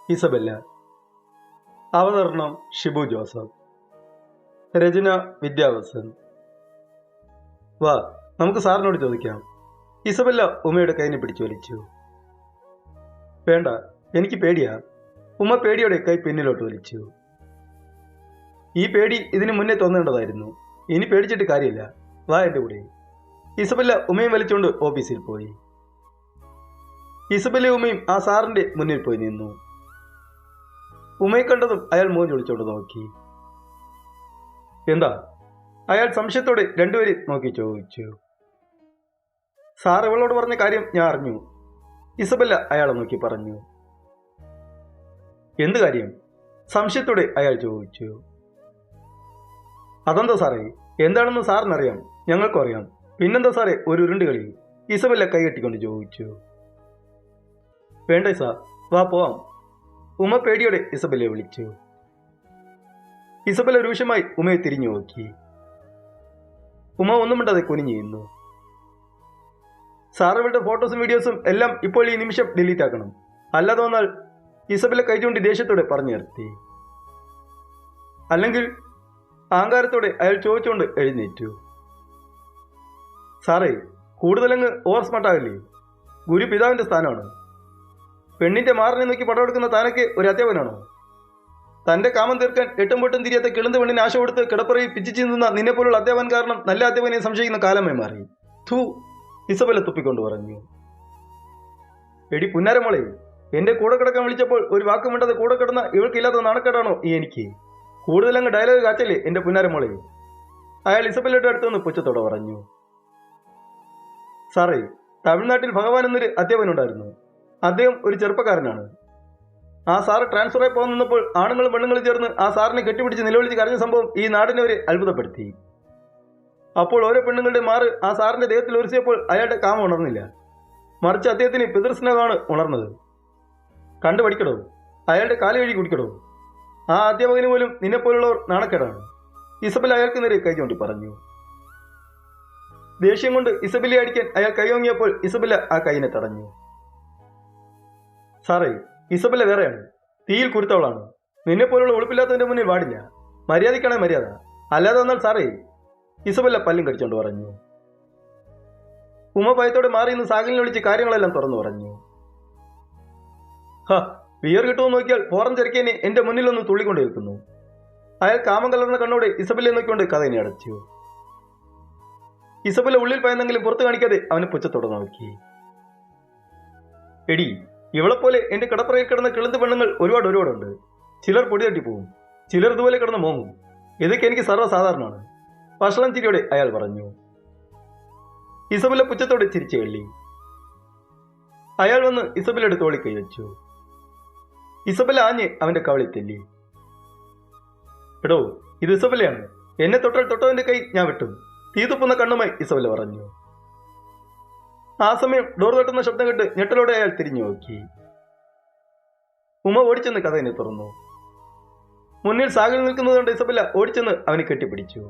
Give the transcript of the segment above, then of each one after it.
Isabella. അവതരണം Shibu Joseph. രചന വിദ്യാവസൻ. വാ, നമുക്ക് സാറിനോട് ചോദിക്കാം. ഇസബെല്ല ഉമ്മയുടെ കൈനെ പിടിച്ചു വലിച്ചു. വേണ്ട, എനിക്ക് പേടിയാ. ഉമ്മ പേടിയോടെ കൈ പിന്നിലോട്ട് വലിച്ചു. ഈ പേടി ഇതിനു മുന്നേ തോന്നേണ്ടതായിരുന്നു. ഇനി പേടിച്ചിട്ട് കാര്യമില്ല. വാ എൻ്റെ കൂടെ. ഇസബെല്ല ഉമ്മയും വലിച്ചുകൊണ്ട് ഓഫീസിൽ പോയി. ഇസബെല്ലയും ഉമ്മയും ആ സാറിന്റെ മുന്നിൽ പോയി നിന്നു. ഉമ്മയെ കണ്ടതും അയാൾ മോൻ ചൊളിച്ചോണ്ട് നോക്കി. എന്താ? അയാൾ സംശയത്തോടെ രണ്ടുപേരെ നോക്കി ചോദിച്ചു. സാർ ഇവളോട് പറഞ്ഞ കാര്യം ഞാൻ അറിഞ്ഞു. ഇസബെല്ല അയാളെ നോക്കി പറഞ്ഞു. എന്ത് കാര്യം? സംശയത്തോടെ അയാൾ ചോദിച്ചു. അതെന്താ സാറേ, എന്താണെന്ന് സാറിനറിയാം, ഞങ്ങൾക്കും അറിയാം. പിന്നെന്താ സാറേ ഒരു ഉരുണ്ട് കളി? ഇസബെല്ല കൈകെട്ടിക്കൊണ്ട് ചോദിച്ചു. വേണ്ടേ സാർ, വാ പോവാം. ഉമ്മ പേടിയോടെ ഇസബെല്ലയെ വിളിച്ചു. ഇസബെല്ല രൂക്ഷമായി ഉമ്മയെ തിരിഞ്ഞു നോക്കി. ഉമ്മ ഒന്നും മിണ്ടാതെ കുനിഞ്ഞു നിന്നു. സാർ ഇവളുടെ ഫോട്ടോസും വീഡിയോസും എല്ലാം ഇപ്പോൾ ഈ നിമിഷം ഡിലീറ്റ് ആക്കണം, അല്ലാതെ വന്നാൽ ഇസബെല്ല കൈ ചൂണ്ടി ദേഷ്യത്തോടെ പറഞ്ഞു നിർത്തി. അല്ലെങ്കിൽ അഹങ്കാരത്തോടെ അയാൾ ചോദിച്ചുകൊണ്ട് എഴുന്നേറ്റു. സാറേ, കൂടുതലങ്ങ് ഓവർ സ്മാർട്ടാവില്ലേ? ഗുരു പിതാവിന്റെ സ്ഥാനമാണ്. പെണ്ണിന്റെ മാറിനെ നോക്കി പടമെടുക്കുന്ന താനൊക്കെ ഒരു അധ്യാപനാണോ? തന്റെ കാമം തീർക്കാൻ എട്ടും പൊട്ടും തിരിയാത്ത കിളുന്ത് പെണ്ണിന് ആശ കൊടുത്ത് കിടപ്പറയിൽ പിച്ചിച്ചു നിന്ന നിന്നെ പോലുള്ള അധ്യാപൻ കാരണം നല്ല അധ്യാപനെ സംശയിക്കുന്ന കാലമായി മാറി. ഥൂ, ഇസബെല്ല തുപ്പിക്കൊണ്ട് പറഞ്ഞു. എടി പുന്നാരമോളെ, എന്റെ കൂടെ കിടക്കാൻ വിളിച്ചപ്പോൾ ഒരു വാക്കും വേണ്ടത് കൂടെ കിടന്ന ഇവൾക്കില്ലാത്ത നാണക്കേടാണോ ഈ എനിക്ക്? കൂടുതലങ്ങ് ഡയലോഗ് കാച്ചല്ലേ എന്റെ പുന്നാരമോളെ? അയാൾ ഇസബെല്ലയുടെ അടുത്തുനിന്ന് പുച്ഛത്തോടെ പറഞ്ഞു. സാറേ, തമിഴ്നാട്ടിൽ ഭഗവാൻ എന്നൊരു അധ്യാപനുണ്ടായിരുന്നു. അദ്ദേഹം ഒരു ചെറുപ്പക്കാരനാണ്. ആ സാറ് ട്രാൻസ്ഫറായി പോകാൻ നിന്നപ്പോൾ ആണുങ്ങളും പെണ്ണുങ്ങളും ചേർന്ന് ആ സാറിനെ കെട്ടിപ്പിടിച്ച് നിലവിളിച്ച് കരഞ്ഞ സംഭവം ഈ നാടിനെ വരെ അത്ഭുതപ്പെടുത്തി. അപ്പോൾ ഓരോ പെണ്ണുങ്ങളുടെ മാറ് ആ സാറിന്റെ ദേഹത്തിൽ ഉരസിയപ്പോൾ അയാളുടെ കാമം ഉണർന്നില്ല, മറിച്ച് അദ്ദേഹത്തിന് പിതൃസ്നേഹമാണ് ഉണർന്നത്. കണ്ടു പഠിക്കടോ, അയാളുടെ കാല് കഴുകി കുടിക്കടോ. ആ അധ്യാപകന് പോലും നിന്നെപ്പോലുള്ളവർ നാണക്കേടാണ്. ഇസബെല്ല അയാൾക്ക് നേരെ കൈ ചൂണ്ടി പറഞ്ഞു. ദേഷ്യം കൊണ്ട് ഇസബെല്ലയെ അടിക്കാൻ അയാൾ കൈയോങ്ങിയപ്പോൾ ഇസബെല്ല ആ കൈനെ തടഞ്ഞു. സാറേ, ഇസബെല്ല വേറെയാണ്, തീയിൽ കുരുത്തവളാണ്. നിന്നെപ്പോലുള്ള ഉളുപ്പില്ലാത്തതിന്റെ മുന്നിൽ പാടില്ല. മര്യാദയ്ക്കാണേ മര്യാദ, അല്ലാതെ വന്നാൽ സാറേ. ഇസബെല്ല പല്ലും കടിച്ചോണ്ട് പറഞ്ഞു. ഉമ്മ ഭയത്തോടെ മാറി നിന്ന് സാഗലിനെ വിളിച്ച് കാര്യങ്ങളെല്ലാം തുറന്നു പറഞ്ഞു. ഹ, വിയർ കിട്ടുമെന്ന് നോക്കിയാൽ ഫോറൻ ചെറുക്കേനെ എന്റെ മുന്നിലൊന്ന് തുള്ളിക്കൊണ്ട് നിൽക്കുന്നു. അയാൾ കാമം കലർന്ന കണ്ണോടെ ഇസബെല്ലയെ നോക്കിക്കൊണ്ട് കഥയിനെ അടച്ചു. ഇസബെല്ല ഉള്ളിൽ പയന്നെങ്കിലും പുറത്ത് കാണിക്കാതെ അവനെ പുച്ഛത്തോടെ നോക്കി. എടി, ഇവളെപ്പോലെ എന്റെ കിടപ്പറയിൽ കിടന്ന കിളുന്ത് പെണ്ണുങ്ങൾ ഒരുപാടുണ്ട്. ചിലർ പൊടി തട്ടിപ്പോവും, ചിലർ ഇതുപോലെ കിടന്ന് മോങ്ങും. ഇതൊക്കെ എനിക്ക് സർവ്വസാധാരണമാണ്. വഷളം ചിരിയോടെ അയാൾ പറഞ്ഞു. ഇസബെല്ല പുച്ഛത്തോടെ ചിരിച്ചു കള്ളി. അയാൾ വന്ന് ഇസബെല്ലയുടെ തോളി കൈവച്ചു. ഇസബെല്ല ആഞ്ഞ് അവന്റെ കവളി തെല്ലി. എടോ, ഇത് ഇസബെല്ലയാണ്. എന്നെ തൊട്ടാൽ തൊട്ടവന്റെ കൈ ഞാൻ വെട്ടും. തീ തുപ്പുന്ന കണ്ണുമായി ഇസബെല്ല പറഞ്ഞു. ആ സമയം ഡോർ തട്ടുന്ന ശബ്ദം കേട്ട് ഞെട്ടലോടെ അയാൾ തിരിഞ്ഞു നോക്കി. ഉമ്മ ഓടിച്ചെന്ന് കഥയിനെ തുറന്നു. മുന്നിൽ സാഗിൽ നിൽക്കുന്നത് കൊണ്ട് ഇസബെല്ല ഓടിച്ചെന്ന് അവനെ കെട്ടിപ്പിടിച്ചു.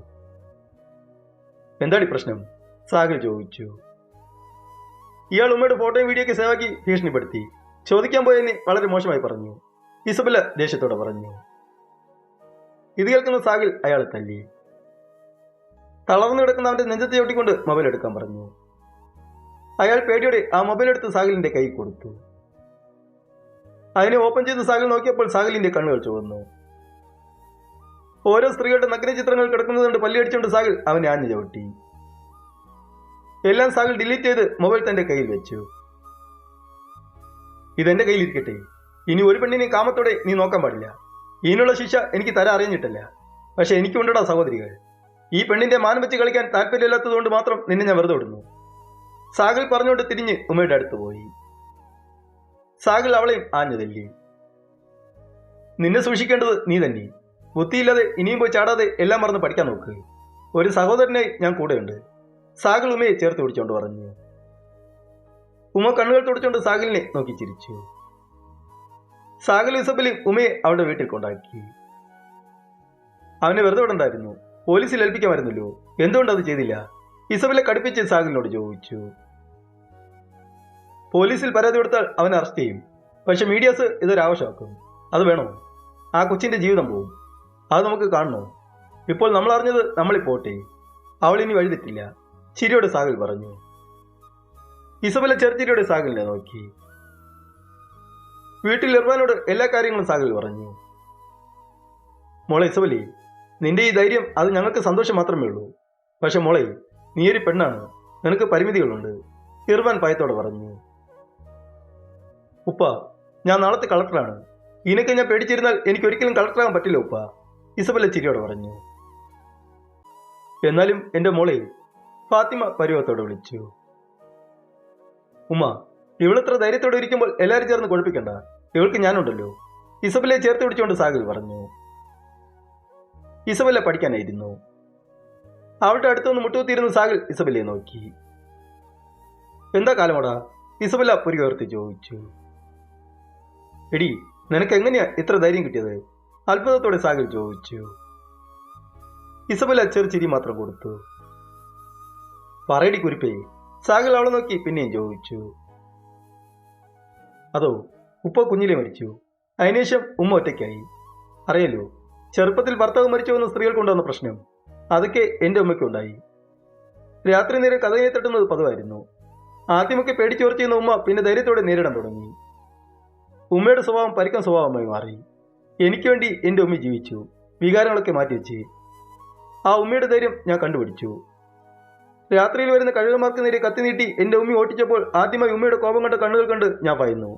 എന്താടി പ്രശ്നം? സാഗിൽ ചോദിച്ചു. ഇയാൾ ഉമ്മയുടെ ഫോട്ടോയും വീഡിയോ ഒക്കെ സേവാക്കി ഭീഷണിപ്പെടുത്തി. ചോദിക്കാൻ പോയെന്നെ വളരെ മോശമായി പറഞ്ഞു. ഇസബെല്ല ദേഷ്യത്തോടെ പറഞ്ഞു. ഇത് കേൾക്കുന്ന സാഗിൽ അയാളെ തല്ലി. തളർന്നു കിടക്കുന്ന അവന്റെ നെഞ്ചത്തെ ചവിട്ടിക്കൊണ്ട് മൊബൈൽ എടുക്കാൻ പറഞ്ഞു. അയാൾ പേടിയോടെ ആ മൊബൈൽ എടുത്ത് സാഗിലിന്റെ കൈ കൊടുത്തു. അതിനെ ഓപ്പൺ ചെയ്ത് സാഗിൽ നോക്കിയപ്പോൾ സാഗിലിന്റെ കണ്ണുകൾ ചുവന്നു. ഓരോ സ്ത്രീകളുടെ നഗ്ന ചിത്രങ്ങൾ കിടക്കുന്നത് കൊണ്ട് പല്ലിയടിച്ചുകൊണ്ട് സാഗിൽ അവനെ ആഞ്ഞു ചവിട്ടി. എല്ലാം സാഗിൽ ഡിലീറ്റ് ചെയ്ത് മൊബൈൽ തന്റെ കയ്യിൽ വെച്ചു. ഇതെന്റെ കയ്യിലിരിക്കട്ടെ. ഇനി ഒരു പെണ്ണിനെ കാമത്തോടെ നീ നോക്കാൻ പാടില്ല. ഇതിനുള്ള ശിക്ഷ എനിക്ക് തരാൻ അറിഞ്ഞിട്ടില്ല. പക്ഷെ എനിക്കുണ്ടടാ സഹോദരികൾ. ഈ പെണ്ണിന്റെ മാനം വെച്ച് കളിക്കാൻ താല്പര്യമില്ലാത്തതുകൊണ്ട് മാത്രം നിന്നെ ഞാൻ വെറുതെ വിടുന്നു. സാഗിൽ പറഞ്ഞുകൊണ്ട് തിരിഞ്ഞ് ഉമ്മയുടെ അടുത്ത് പോയി. സാഗിൽ അവളെയും ആഞ്ഞു തല്ലി. നിന്നെ സൂക്ഷിക്കേണ്ടത് നീ തന്നെ. ബുദ്ധിയില്ലാതെ ഇനിയും പോയി ചാടാതെ എല്ലാം മറന്ന് പഠിക്കാൻ നോക്ക്. ഒരു സഹോദരനായി ഞാൻ കൂടെയുണ്ട്. സാഗിൽ ഉമ്മയെ ചേർത്ത് പിടിച്ചോണ്ട് പറഞ്ഞു. ഉമ്മ കണ്ണുകൾ തുടച്ചുകൊണ്ട് സാഗിലിനെ നോക്കി ചിരിച്ചു. സാഗിൽ ഇസബെല്ലയും ഉമ്മയെ അവളുടെ വീട്ടിൽ കൊണ്ടാക്കി. അവനെ വെറുതെ വിടണ്ടായിരുന്നു, പോലീസിൽ ഏൽപ്പിക്കാമായിരുന്നല്ലോ. എന്തുകൊണ്ട് അത് ചെയ്തില്ല? ഇസബെല്ല കടുപ്പിച്ച് സാഗിലിനോട് ചോദിച്ചു. പോലീസിൽ പരാതി കൊടുത്താൽ അവനെ അറസ്റ്റ് ചെയ്യും. പക്ഷെ മീഡിയാസ് ഇതൊരാവശ്യമാക്കും. അത് വേണോ? ആ കൊച്ചിൻ്റെ ജീവിതം പോവും. അത് നമുക്ക് കാണണോ? ഇപ്പോൾ നമ്മൾ അറിഞ്ഞത് നമ്മളിൽ പോട്ടെ. അവൾ ഇനി വഴിതെറ്റില്ല, ചിരിയോട് സാഗൽ പറഞ്ഞു. ഇസബെല്ല ചെറുചിരിയോടെ സാഗലിനെ നോക്കി. വീട്ടിൽ ഇർവാനോട് എല്ലാ കാര്യങ്ങളും സാഗൽ പറഞ്ഞു. മോളെ ഇസബലി, നിന്റെ ഈ ധൈര്യം അത് ഞങ്ങൾക്ക് സന്തോഷം മാത്രമേ ഉള്ളൂ. പക്ഷെ മോളെ, നീ ഒരു പെണ്ണാണ്, നിനക്ക് പരിമിതികളുണ്ട്, ഇർവാൻ ഭയത്തോടെ പറഞ്ഞു. ഉപ്പ, ഞാൻ നാളത്തെ കളക്ടറാണ്. ഇതിനൊക്കെ ഞാൻ പേടിച്ചിരുന്നാൽ എനിക്ക് ഒരിക്കലും കളക്ടറാകാൻ പറ്റില്ല ഉപ്പ, ഇസബെല്ല ചിരിയോടെ പറഞ്ഞു. എന്നാലും എൻ്റെ മോളെ, ഫാത്തിമ പരിവത്തോടെ വിളിച്ചു. ഉമ്മ, ഇവളിത്ര ധൈര്യത്തോടെ ഇരിക്കുമ്പോൾ എല്ലാവരും ചേർന്ന് കുഴപ്പിക്കണ്ട, ഇവൾക്ക് ഞാനുണ്ടല്ലോ, ഇസബെല്ലയെ ചേർത്ത് പിടിച്ചുകൊണ്ട് സാഗൽ പറഞ്ഞു. ഇസബെല്ല പഠിക്കാനായിരുന്നു. അവളുടെ അടുത്തൊന്ന് മുട്ടുകുത്തിയിരുന്ന സാഗൽ ഇസബെല്ലയെ നോക്കി. എന്താ കാലമോടാ? ഇസബെല്ല പുരികേർത്തി ചോദിച്ചു. എടി, നിനക്ക് എങ്ങനെയാ ഇത്ര ധൈര്യം കിട്ടിയത്? അത്ഭുതത്തോടെ സാഗൽ ചോദിച്ചു. ഇസബെല്ല ചെറുചിരി മാത്രം കൊടുത്തു. പറയടി കുരിപ്പേ, സാഗൽ അവളെ നോക്കി പിന്നെയും ചോദിച്ചു. അതോ, ഉപ്പ കുഞ്ഞിലെ മരിച്ചു. അതിനുശേഷം ഉമ്മ ഒറ്റയ്ക്കായി. അറിയല്ലോ, ചെറുപ്പത്തിൽ ഭർത്താവ് മരിച്ചു വന്ന സ്ത്രീകൾക്കുണ്ടാകുന്ന പ്രശ്നം, അതൊക്കെ എൻ്റെ ഉമ്മയ്ക്കുണ്ടായി. രാത്രി നേരം കഥയെ തട്ടുന്നത് പതിവായിരുന്നു. ആദ്യമൊക്കെ പേടിച്ചോർച്ച ചെയ്യുന്ന ഉമ്മ പിന്നെ ധൈര്യത്തോടെ നേരിടാൻ തുടങ്ങി. ഉമ്മയുടെ സ്വഭാവം പരിക്കൻ സ്വഭാവമായി മാറി. എനിക്ക് വേണ്ടി എൻ്റെ ഉമ്മ ജീവിച്ചു, വികാരങ്ങളൊക്കെ മാറ്റിവെച്ച്. ആ ഉമ്മയുടെ ധൈര്യം ഞാൻ കണ്ടുപിടിച്ചു. രാത്രിയിൽ വരുന്ന കഴുകന്മാർക്ക് നേരെ കത്തി നീട്ടി എൻ്റെ ഉമ്മി ഓട്ടിച്ചപ്പോൾ ആദ്യമായി ഉമ്മയുടെ കോപം കണ്ട കണ്ണുകൾ കണ്ട് ഞാൻ ഭയന്നു.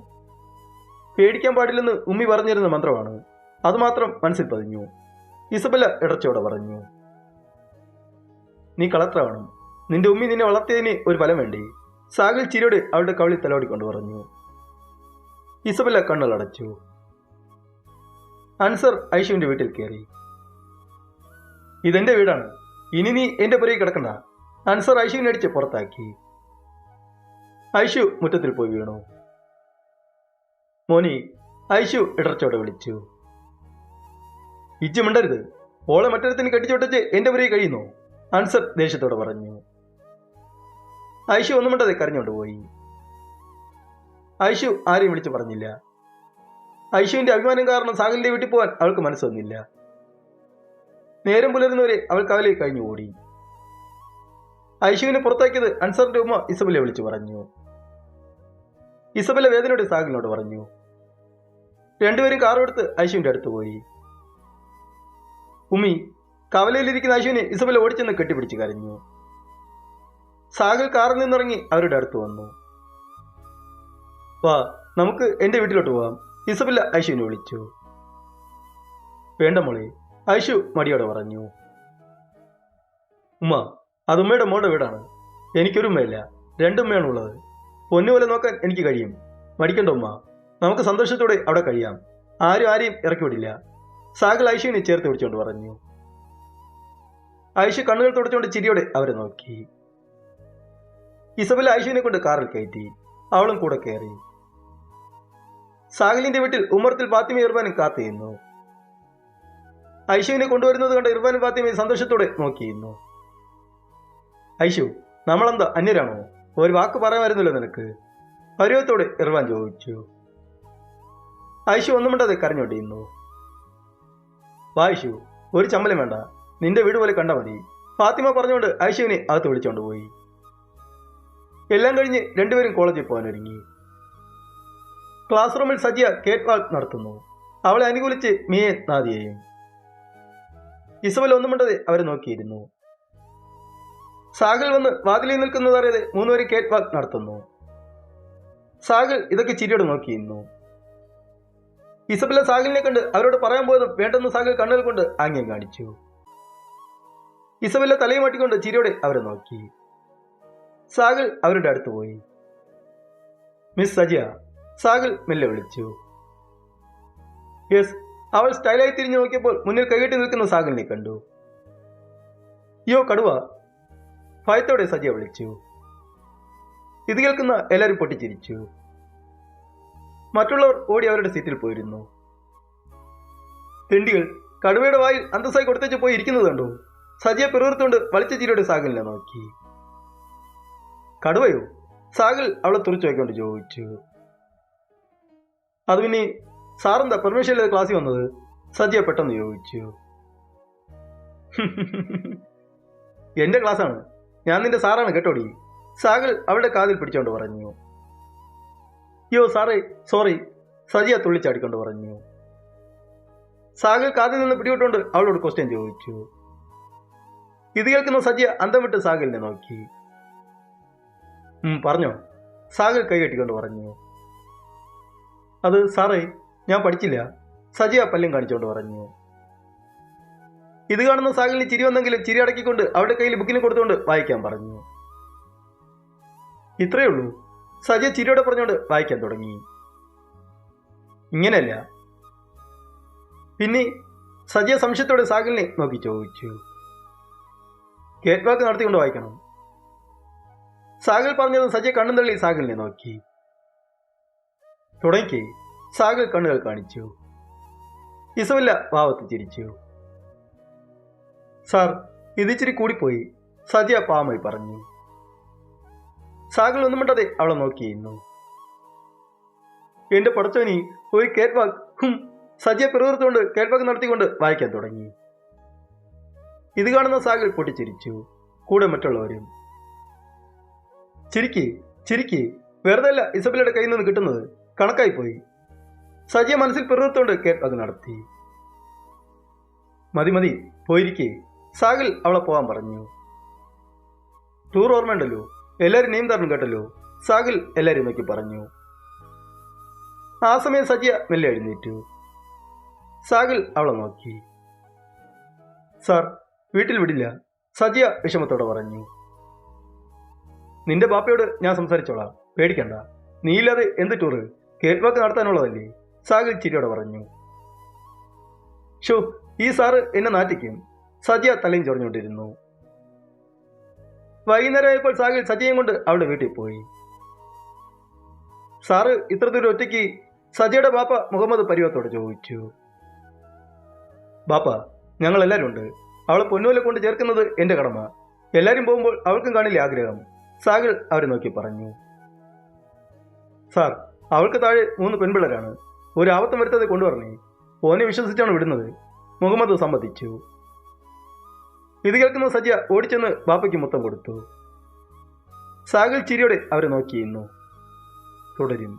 പേടിക്കാൻ പാടില്ലെന്ന് ഉമ്മി പറഞ്ഞിരുന്ന മന്ത്രമാണ്, അതുമാത്രം മനസ്സിൽ പതിഞ്ഞു. ഇസബെല്ല ഇടർച്ചയോടെ പറഞ്ഞു. നീ കളക്ടറാവണം, നിന്റെ ഉമ്മി നിന്നെ വളർത്തിയതിന് ഒരു ഫലം വേണ്ടി, സാഗൽ ചിരിയോടെ അവളുടെ കവിളി തലോടിക്കൊണ്ട് പറഞ്ഞു. ഇസബെല്ല കണ്ണുകളടച്ചു. അൻസർ ഐഷുവിന്റെ വീട്ടിൽ കയറി. ഇതെന്റെ വീടാണ്, ഇനി നീ എന്റെ പുറകെ കിടക്കണ്ട, അൻസർ ഐഷുവിനെ അടിച്ച് പുറത്താക്കി. ഐഷു മുറ്റത്തിൽ പോയി വീണു. മോനി, ഐഷു ഇടർച്ചോടെ വിളിച്ചു. ഇജ്ജ് മിണ്ടരുത്, ഓളെ മറ്റൊരുത്തിന് കെട്ടിച്ചോട്ടച്ച് എന്റെ പുറകെ കഴിയുന്നു, അൻസർ ദേഷ്യത്തോടെ പറഞ്ഞു. ഐഷു ഒന്നും മിണ്ടതെ കരഞ്ഞോണ്ട് പോയി. ഐഷു ആരെയും വിളിച്ചു പറഞ്ഞില്ല. ഐഷുവിന്റെ അഭിമാനം കാരണം സാഗലിന്റെ വീട്ടിൽ പോകാൻ അവൾക്ക് മനസ്സ് വന്നില്ല. നേരം പുലരുന്നവരെ അവൾ കവലയിൽ കഴിഞ്ഞു ഓടി. ഐഷുവിനെ പുറത്താക്കിയത് അൻസറിന്റെ ഉമ്മ ഇസബെല്ലയെ വിളിച്ചു പറഞ്ഞു. ഇസബെല്ല വേദനയോടെ സാഗലിനോട് പറഞ്ഞു. രണ്ടുപേരും കാറെടുത്ത് ഐഷുവിന്റെ അടുത്ത് പോയി. ഉമ്മി, കവലയിലിരിക്കുന്ന ഐഷുവിനെ ഇസബെല്ല ഓടിച്ചെന്ന് കെട്ടിപ്പിടിച്ച് കരഞ്ഞു. സാഗൽ കാറിൽ നിന്നിറങ്ങി അവരുടെ അടുത്ത് വന്നു. വാ, നമുക്ക് എന്റെ വീട്ടിലോട്ട് പോവാം, ഇസബെല്ല ഐഷുവിനെ വിളിച്ചു. വേണ്ട മോളെ, ഐഷു മടിയോടെ പറഞ്ഞു. ഉമ്മ, അത് ഉമ്മയുടെ മോളുടെ വീടാണ്, എനിക്കൊരു ഉമ്മയില്ല, രണ്ടുമ്മയാണ് ഉള്ളത്. പൊന്നുപോലെ നോക്കാൻ എനിക്ക് കഴിയും, മടിക്കണ്ട ഉമ്മ, നമുക്ക് സന്തോഷത്തോടെ അവിടെ കഴിയാം, ആരും ആരെയും ഇറക്കി വിടില്ല, സാഗൽ ഐഷുവിനെ ചേർത്ത് പിടിച്ചുകൊണ്ട് പറഞ്ഞു. ഐഷു കണ്ണുകൾ തുടച്ചുകൊണ്ട് ചിരിയോടെ അവരെ നോക്കി. ഇസബെല്ല ഐഷുവിനെ കൊണ്ട് കാറിൽ കയറ്റി, അവളും കൂടെ കയറി. സാഗലിന്റെ വീട്ടിൽ ഉമ്മറത്തിൽ ഫാത്തിമ ഇർവാനും കാത്തിരുന്നു. ഐഷുവിനെ കൊണ്ടുവരുന്നത് കണ്ട് ഇർവാനും ഫാത്തിമയും സന്തോഷത്തോടെ നോക്കിയിരുന്നു. ഐഷു, നമ്മളെന്താ അന്യരാണോ? ഒരു വാക്ക് പറയാമായിരുന്നല്ലോ നിനക്ക്, പരുവത്തോടെ ഇർവാൻ ചോദിച്ചു. ഐഷു ഒന്നും മിണ്ടാതെ കരഞ്ഞോണ്ടിരുന്നു. വാ ഐഷു, ഒരു ചമ്മലം വേണ്ട, നിന്റെ വീട് പോലെ കണ്ടാൽ മതി, ഫാത്തിമ പറഞ്ഞുകൊണ്ട് ഐഷുവിനെ അകത്ത് വിളിച്ചോണ്ട് പോയി. എല്ലാം കഴിഞ്ഞ് രണ്ടുപേരും കോളേജിൽ പോകാനൊരുങ്ങി. ക്ലാസ് റൂമിൽ സജിയ കേറ്റ് വാക്ക് നടത്തുന്നു. അവളെ അനുകൂലിച്ച് മിയെ നാദിയെയും. ഇസബെല്ല ഒന്നും മിണ്ടാതെ അവരെ നോക്കിയിരുന്നു. സാഗൽ വന്ന് വാതിലിൽ നിൽക്കുന്നതറിയാതെ മൂന്നുപേരും കേറ്റ് വാക്ക് നടത്തുന്നു. സാഗൽ ഇതൊക്കെ ചിരിയോടെ നോക്കിയിരുന്നു. ഇസബെല്ല സാഗലിനെ കണ്ട് അവരോട് പറയാൻ പോയതും വേണ്ടെന്ന് സാഗൽ കണ്ണുകൾ കൊണ്ട് ആംഗ്യം കാണിച്ചു. ഇസബെല്ല തലയും മാട്ടിക്കൊണ്ട് ചിരിയോടെ അവരെ നോക്കി. സാഗൽ അവരുടെ അടുത്ത് പോയി. മിസ് സജിയ, സാഗൽ മെല്ലെ വിളിച്ചു. യെസ്. അവൾ സ്റ്റൈലായി തിരിഞ്ഞു നോക്കിയപ്പോൾ മുന്നിൽ കൈകെട്ടി നിൽക്കുന്ന സാഗലിനെ കണ്ടു. യോ കടുവ, ഭയത്തോടെ സജിയ വിളിച്ചു. ഇത് കേൾക്കുന്ന എല്ലാവരും പൊട്ടിച്ചിരിച്ചു. മറ്റുള്ളവർ ഓടി അവരുടെ സീറ്റിൽ പോയിരുന്നു. തെണ്ടികൾ, കടുവയുടെ വായിൽ അന്തസ്സായി കൊടുത്തേച്ച് പോയി ഇരിക്കുന്നത് കണ്ടു. സജിയ പിറുവിർത്തുകൊണ്ട് വലിച്ച ചിരിയോടെ സാഗലിനെ നോക്കി. കടുവയോ? സാഗൽ അവളെ തുറച്ചു വയ്ക്കൊണ്ട് ചോദിച്ചു. അത് പിന്നെ സാറെന്താ പെർമിഷൻ ഇല്ലാതെ ക്ലാസ്സിൽ വന്നത്? സജിയ പെട്ടെന്ന് ചോദിച്ചു. എന്റെ ക്ലാസ്സാണ്, ഞാൻ നിന്റെ സാറാണ് കേട്ടോടി, സാഗൽ അവളുടെ കാതിൽ പിടിച്ചോണ്ട് പറഞ്ഞു. യോ സാറേ, സോറി, സജിയ തുള്ളിച്ചാടിക്കൊണ്ട് പറഞ്ഞു. സാഗൽ കാതിൽ നിന്ന് പിടിവിട്ടുകൊണ്ട് അവളോട് ക്വസ്റ്റ്യൻ ചോദിച്ചു. ഇത് കേൾക്കുന്ന സജിയ അന്തം വിട്ട് സാഗലിനെ നോക്കി. പറഞ്ഞോ, സാഗൽ കൈകെട്ടിക്കൊണ്ട് പറഞ്ഞു. അത് സാറേ, ഞാൻ പഠിച്ചില്ല, സജിയ പല്ലും കാണിച്ചുകൊണ്ട് പറഞ്ഞു. ഇത് കാണുന്ന സാഗലിന് ചിരി വന്നെങ്കിലും ചിരി അടക്കിക്കൊണ്ട് അവളുടെ കയ്യിൽ ബുക്കിന് കൊടുത്തുകൊണ്ട് വായിക്കാൻ പറഞ്ഞു. ഇത്രയേ ഉള്ളൂ, സജിയ ചിരിയോടെ പറഞ്ഞുകൊണ്ട് വായിക്കാൻ തുടങ്ങി. ഇങ്ങനെയല്ല. പിന്നെ സജിയ സംശയത്തോടെ സാഗലിനെ നോക്കി ചോദിച്ചു. കേറ്റ് വാക്ക് നടത്തിക്കൊണ്ട് വായിക്കണം. സാഗൽ പറഞ്ഞത് സജിയ കണ്ണും തള്ളി സാഗലിനെ നോക്കി. തുടങ്ങി. സാഗൽ കണ്ണുകൾ കാണിച്ചു. ഇസബല്ല ഭാവത്ത് ചിരിച്ചു. സാർ, ഇതിച്ചിരി കൂടിപ്പോയി, സജിയ പാവമായി പറഞ്ഞു. സാഗൽ ഒന്നും മിണ്ടാതെ അവളെ നോക്കിയിരുന്നു. എന്റെ പടച്ചോനി, ഒരു കേറ്റ് വാക്ക്. സജിയ പിറുവിറുത്തുകൊണ്ട് കേറ്റ് വാക്ക് നടത്തിക്കൊണ്ട് വായിക്കാൻ തുടങ്ങി. ഇത് കാണുന്ന സാഗൽ പൊട്ടിച്ചിരിച്ചു, കൂടെ മറ്റുള്ളവരും. ചിരിക്ക് ചിരിക്ക്, വെറുതെ അല്ല ഇസബലയുടെ കയ്യിൽ നിന്ന് കിട്ടുന്നത്, കണക്കായിപ്പോയി. സജിയ മനസ്സിൽ പിറുവിറുത്തുകൊണ്ട് കേറ്റ് വാക്ക് നടത്തി. മതി മതി, പോയിരിക്കേ, സാഗൽ അവളെ പോകാൻ പറഞ്ഞു. ടൂർ ഓർമ്മയുണ്ടല്ലോ, എല്ലാവരും നെയിം തരണം കേട്ടല്ലോ, സാഗൽ എല്ലാവരും നോക്കി പറഞ്ഞു. ആ സമയം സജിയ മെല്ലെ എഴുന്നേറ്റു. സാഗൽ അവളെ നോക്കി. സാർ, വീട്ടിൽ വിടില്ല, സജിയ വിഷമത്തോടെ പറഞ്ഞു. നിന്റെ ബാപ്പയോട് ഞാൻ സംസാരിച്ചോളാം, പേടിക്കണ്ട, നീയില്ലാതെ എന്ത് ടൂറ്, കേറ്റ് വാക്ക് നടത്താനുള്ളതല്ലേ, സാഗൽ ചിരിയോടെ പറഞ്ഞു. ഷോ, ഈ സാറ് എന്നെ നാറ്റിക്കും, സജിയ തലയും ചൊറിഞ്ഞുകൊണ്ടിരുന്നു. വൈകുന്നേരമായപ്പോൾ സാഗൽ സജിയയും കൊണ്ട് അവളുടെ വീട്ടിൽ പോയി. സാറ് ഇത്ര ദൂരം ഒറ്റയ്ക്ക്? സജിയുടെ ബാപ്പ മുഹമ്മദ് പരിവത്തോടെ ചോദിച്ചു. ബാപ്പ, ഞങ്ങൾ എല്ലാവരും ഉണ്ട്, അവളെ പൊന്നുപോലെ കൊണ്ട് ചേർക്കുന്നത് എന്റെ കടമ, എല്ലാവരും പോകുമ്പോൾ അവൾക്കും കാണില്ലേ ആഗ്രഹം, സാഗൽ അവരെ നോക്കി പറഞ്ഞു. സാർ, അവൾക്ക് താഴെ 3 പെൺപിള്ളേരാണ്, ഒരു ആപത്തും വരുത്താതെ കൊണ്ടുവരണേ, ഓനെ വിശ്വസിച്ചാണ് വിടുന്നത്, മുഹമ്മദ് സമ്മതിച്ചു. ഇത് കേൾക്കുന്ന സജിയ ഓടിച്ചെന്ന് ബാപ്പയ്ക്ക് മുത്തം കൊടുത്തു. സാഗൽ ചിരിയോടെ അവരെ നോക്കിയിരുന്നു. തുടരും.